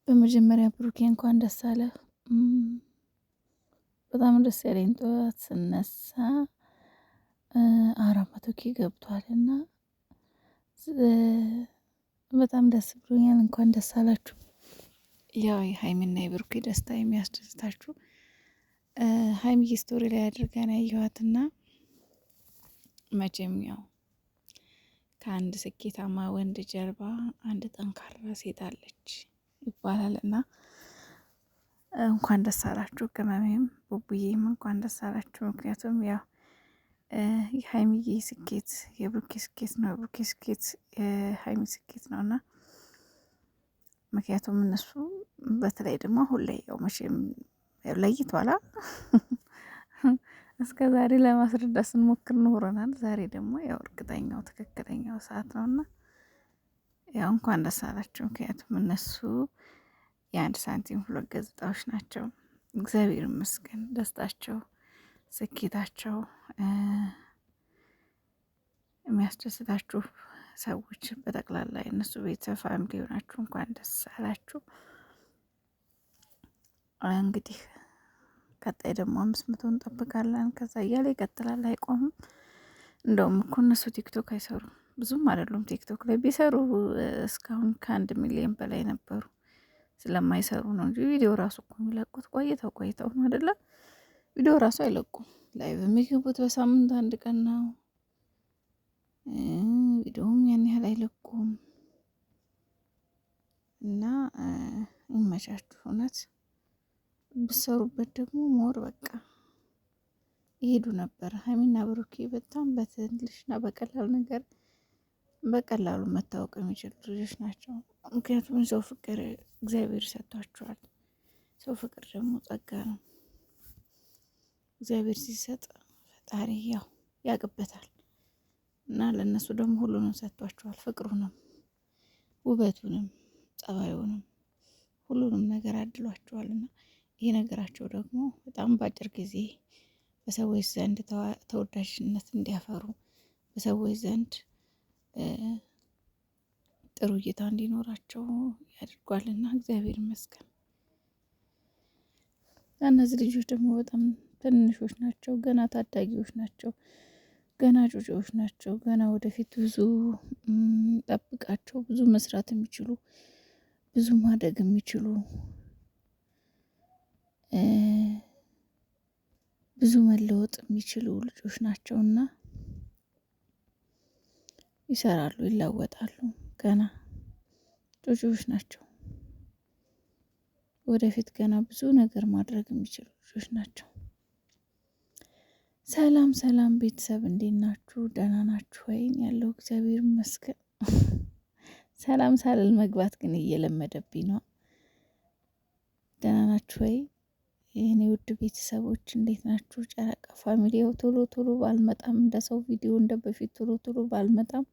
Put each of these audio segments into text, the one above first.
በመጀመሪያ ብሩኬ እንኳን ደስ አለ። በጣም ደስ ያለኝ ጠዋት ስነሳ 400K ገብቷል እና በጣም ደስ ብሎኛል። እንኳን ደስ አላችሁ። ያው የሀይሚና የብሩኬ ደስታ የሚያስደስታችሁ ሀይሚዬ ስቶሪ ላይ አድርገን ያየኋትና መቼም ያው ከአንድ ስኬታማ ወንድ ጀርባ አንድ ጠንካራ ሴት አለች ይባላል እና እንኳን ደስ አላችሁ። ቅመሜም ቡቡዬም እንኳን ደስ አላችሁ። ምክንያቱም ያው የሀይሚዬ ስኬት የብሩኬ ስኬት ነው፣ የብሩኬ ስኬት የሀይሚ ስኬት ነው እና ምክንያቱም እነሱ በተለይ ደግሞ አሁን ላይ ያው መቼም ለይቷላ እስከ ዛሬ ለማስረዳት ስንሞክር ኖረናል። ዛሬ ደግሞ ያው እርግጠኛው ትክክለኛው ሰዓት ነውና ያው እንኳን ደስ አላችሁ። ምክንያቱም እነሱ የአንድ ሳንቲም ሁለት ገጽታዎች ናቸው። እግዚአብሔር ይመስገን ደስታቸው፣ ስኬታቸው የሚያስደስታችሁ ሰዎች በጠቅላላ የእነሱ ቤተሰብ ፋሚሊ ሆናችሁ እንኳን ደስ አላችሁ። እንግዲህ ቀጣይ ደግሞ 500 እንጠብቃለን። ከዛ እያለ ይቀጥላል፣ አይቆምም። እንደውም እኮ እነሱ ቲክቶክ አይሰሩም፣ ብዙም አይደሉም። ቲክቶክ ላይ ቢሰሩ እስካሁን ከ1 ሚሊዮን በላይ ነበሩ። ስለማይሰሩ ነው እንጂ ቪዲዮ ራሱ እኮ የሚለቁት ቆይተው ነው አይደለ? ቪዲዮ ራሱ አይለቁም። ላይቭ የሚገቡት በሳምንት 1 ቀን ነው። ቪዲዮም ያን ያህል አይለቁም እና ይመቻችሁ። እውነት ብሰሩበት ደግሞ ሞር በቃ ይሄዱ ነበር። ሀይሚና ብሩኬ በጣም በትንሽና በቀላል ነገር በቀላሉ መታወቅ የሚችሉ ልጆች ናቸው። ምክንያቱም ሰው ፍቅር እግዚአብሔር ሰጥቷቸዋል። ሰው ፍቅር ደግሞ ጸጋ ነው። እግዚአብሔር ሲሰጥ ፈጣሪ ያው ያቅበታል እና ለእነሱ ደግሞ ሁሉንም ሰጥቷቸዋል። ፍቅሩንም፣ ውበቱንም፣ ጸባዩንም ሁሉንም ነገር አድሏቸዋልና ይሄ ነገራቸው ደግሞ በጣም በአጭር ጊዜ በሰዎች ዘንድ ተወዳጅነት እንዲያፈሩ በሰዎች ዘንድ ጥሩ እይታ እንዲኖራቸው ያደርጓልና እግዚአብሔር ይመስገን። እነዚህ ልጆች ደግሞ በጣም ትንሾች ናቸው፣ ገና ታዳጊዎች ናቸው፣ ገና ጩጮዎች ናቸው። ገና ወደፊት ብዙ ጠብቃቸው፣ ብዙ መስራት የሚችሉ ብዙ ማደግ የሚችሉ ብዙ መለወጥ የሚችሉ ልጆች ናቸውና ይሰራሉ፣ ይለወጣሉ። ገና ጩጮዎች ናቸው። ወደፊት ገና ብዙ ነገር ማድረግ የሚችሉ ልጆች ናቸው። ሰላም ሰላም ቤተሰብ እንዴት ናችሁ? ደህና ናችሁ ወይ? ያለው እግዚአብሔር ይመስገን። ሰላም ሳልል መግባት ግን እየለመደብኝ ነው። ደህና ናችሁ ወይ? የኔ ውድ ቤተሰቦች እንዴት ናችሁ? ጨረቃ ፋሚሊው ቶሎ ቶሎ ባልመጣም እንደ ሰው ቪዲዮ እንደ በፊት ቶሎ ቶሎ ባልመጣም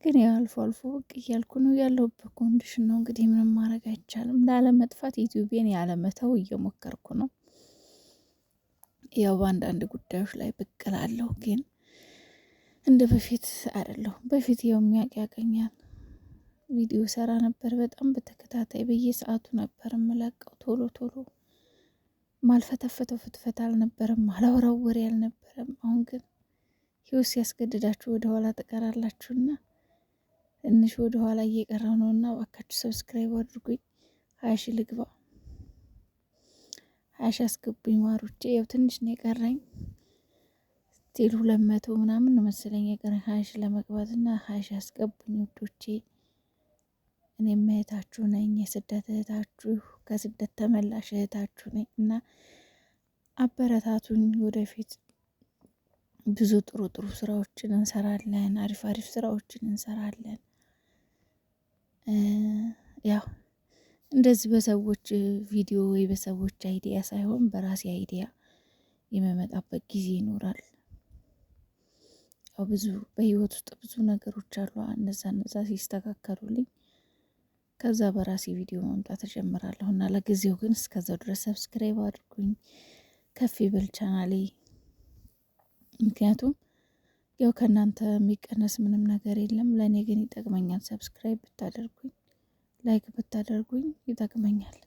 ግን ያው አልፎ አልፎ ብቅ እያልኩ ነው። ያለሁበት ኮንዲሽን ነው እንግዲህ ምንም ማድረግ አይቻልም። ላለመጥፋት ዩቲዩቤን ያለመተው እየሞከርኩ ነው። ያው በአንዳንድ ጉዳዮች ላይ ብቅ እላለሁ፣ ግን እንደ በፊት አይደለሁም። በፊት ያው የሚያውቅ ያገኛል። ቪዲዮ ሰራ ነበር በጣም በተከታታይ በየሰዓቱ ነበር የምለቀው። ቶሎ ቶሎ ማልፈተፈተው ፍትፈት አልነበረም፣ ማላወራው ወሬ አልነበረም። አሁን ግን ህይወት ሲያስገድዳችሁ ወደኋላ ትቀራላችሁና ትንሽ ወደኋላ እየቀረው ነውና እባካችሁ ሰብስክራይብ አድርጉኝ። 20 ሺህ ልግባ፣ 20 ሺህ አስገቡኝ ማሮቼ። ያው ትንሽ ነው የቀረኝ ስቲል 200 ምናምን ነው መሰለኝ የቀረኝ 20 ሺህ ለመግባት እና 20 ሺህ አስገቡኝ ውዶቼ። እኔም እህታችሁ ነኝ፣ የስደት እህታችሁ፣ ከስደት ተመላሽ እህታችሁ ነኝ እና አበረታቱኝ። ወደፊት ብዙ ጥሩ ጥሩ ስራዎችን እንሰራለን፣ አሪፍ አሪፍ ስራዎችን እንሰራለን። ያው እንደዚህ በሰዎች ቪዲዮ ወይ በሰዎች አይዲያ ሳይሆን በራሴ አይዲያ የመመጣበት ጊዜ ይኖራል። ያው ብዙ በህይወት ውስጥ ብዙ ነገሮች አሉ። እነዛ ሲስተካከሉልኝ ከዛ በራሴ ቪዲዮ መምጣት እጀምራለሁ እና ለጊዜው ግን እስከዛው ድረስ ሰብስክራይብ አድርጉኝ፣ ከፍ ይበል ቻናሌ። ምክንያቱም ያው ከእናንተ የሚቀነስ ምንም ነገር የለም፣ ለእኔ ግን ይጠቅመኛል። ሰብስክራይብ ብታደርጉኝ ላይክ ብታደርጉኝ ይጠቅመኛል።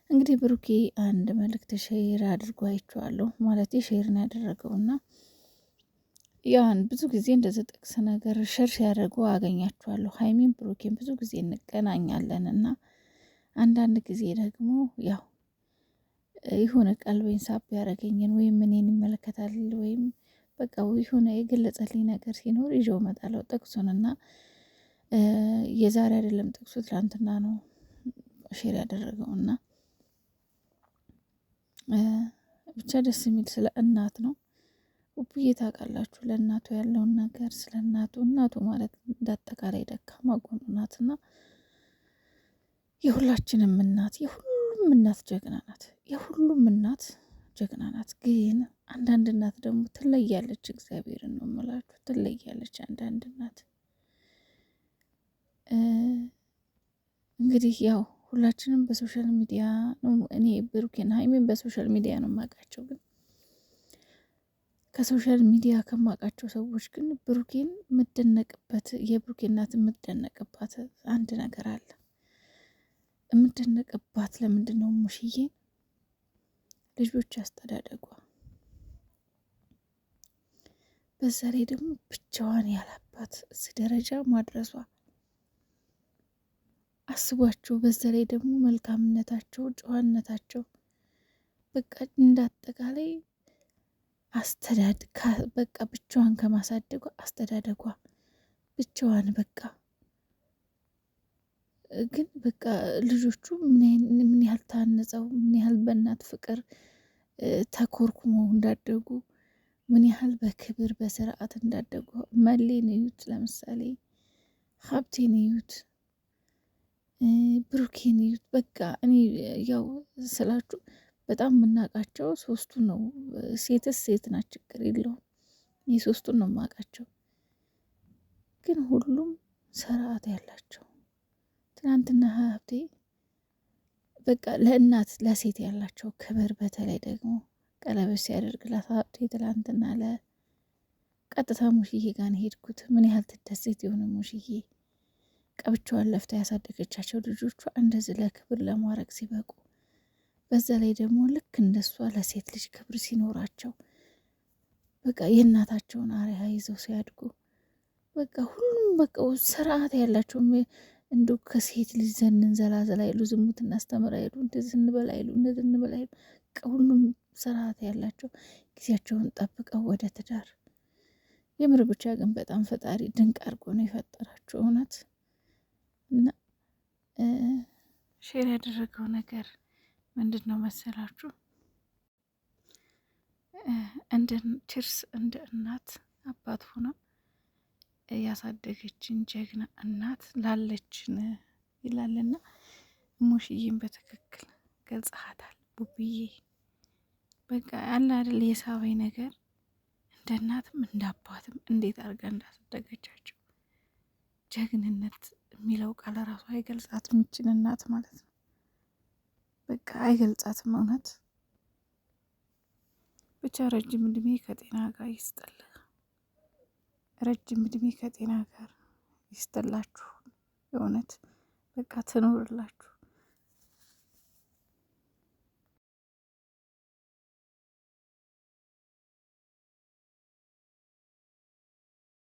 እንግዲህ ብሩኬ አንድ መልእክት ሼር አድርጎ አይቼዋለሁ። ማለት ሼር ነው ያደረገውና ያን ብዙ ጊዜ እንደዚህ ጥቅስ ነገር ሸር ሲያደርጉ አገኛቸዋለሁ። ሀይሚን ብሩኬን ብዙ ጊዜ እንገናኛለን እና አንዳንድ ጊዜ ደግሞ ያው የሆነ ቀልቤን ሳብ ያደረገኝን ወይም እኔን ይመለከታል ወይም በቃ የሆነ የገለጸልኝ ነገር ሲኖር ይዤው እመጣለሁ ጥቅሱንና የዛሬ አይደለም ጥቅሱ ትላንትና ነው ሼር ያደረገውና ብቻ ደስ የሚል ስለ እናት ነው። ውብዬ ታውቃላችሁ ለእናቱ ያለውን ነገር ስለ እናቱ ማለት እንዳጠቃላይ ደካማ ጎኑ ናትና የሁላችንም እናት የሁሉም እናት ጀግና ናት። የሁሉም እናት ጀግና ናት። ግን አንዳንድ እናት ደግሞ ትለያለች። እግዚአብሔርን ነው የምላችሁ ትለያለች አንዳንድ እናት። እንግዲህ ያው ሁላችንም በሶሻል ሚዲያ ነው እኔ ብሩኬን ሀይሜን በሶሻል ሚዲያ ነው የማውቃቸው ግን ከሶሻል ሚዲያ ከማውቃቸው ሰዎች ግን ብሩኬን የምደነቅበት የብሩኬ እናት የምደነቅባት አንድ ነገር አለ። የምደነቅባት ለምንድን ነው ሙሽዬን ልጆች አስተዳደጓ፣ በዛ ላይ ደግሞ ብቻዋን ያላባት እዚህ ደረጃ ማድረሷ አስቧቸው። በዛ ላይ ደግሞ መልካምነታቸው፣ ጨዋነታቸው በቃ እንዳጠቃላይ በቃ ብቻዋን ከማሳደጓ አስተዳደጓ ብቻዋን በቃ ግን በቃ ልጆቹ ምን ያህል ታንጸው ምን ያህል በእናት ፍቅር ተኮርኩመው እንዳደጉ ምን ያህል በክብር በስርዓት እንዳደጉ መሌን እዩት፣ ለምሳሌ ሀብቴን እዩት፣ ብሩኬን እዩት። በቃ እኔ ያው ስላችሁ በጣም የምናውቃቸው ሶስቱ ነው። ሴትስ ሴት ናት ችግር የለውም። እኔ ሶስቱን ነው የማውቃቸው፣ ግን ሁሉም ስርዓት ያላቸው። ትናንትና ሀብቴ በቃ ለእናት ለሴት ያላቸው ክብር፣ በተለይ ደግሞ ቀለበት ሲያደርግላት ሀብቴ ትላንትና ቀጥታ ሙሽዬ ጋር ሄድኩት። ምን ያህል ትደሰት የሆነ ሙሽዬ ቀብቻዋን ለፍታ ያሳደገቻቸው ልጆቿ እንደዚህ ለክብር ለማድረግ ሲበቁ፣ በዛ ላይ ደግሞ ልክ እንደሷ ለሴት ልጅ ክብር ሲኖራቸው በቃ የእናታቸውን አርያ ይዘው ሲያድጉ በቃ ሁሉም በቃ ስርዓት ያላቸው እንዶ ከሴት ልጅ ዘንን ዘላዘላ ይሉ ዝሙት እናስተምር አይሉ እንደዚህ እንበላ ይሉ እንደዚህ እንበላ ይሉ ሁሉም ስርዓት ያላቸው ጊዜያቸውን ጠብቀው ወደ ትዳር። የምር ብቻ ግን በጣም ፈጣሪ ድንቅ አድርጎ ነው የፈጠራቸው እውነት። እና ሼር ያደረገው ነገር ምንድን ነው መሰላችሁ? እንደ ችርስ እንደ እናት አባት ሆና ያሳደገችን ጀግና እናት ላለችን ይላልና ሙሽዬን በትክክል ገልጸሃታል ቡብዬ። በቃ ያለ አይደል የሳበኝ ነገር እንደ እናትም እንደ አባትም እንዴት አድርጋ እንዳሳደገቻቸው ጀግንነት የሚለው ቃል ራሱ አይገልጻትም ይችን እናት ማለት ነው። በቃ አይገልጻትም እውነት። ብቻ ረጅም እድሜ ከጤና ጋር ይስጥልህ። ረጅም እድሜ ከጤና ጋር ይስጥላችሁ። የእውነት በቃ ትኖርላችሁ።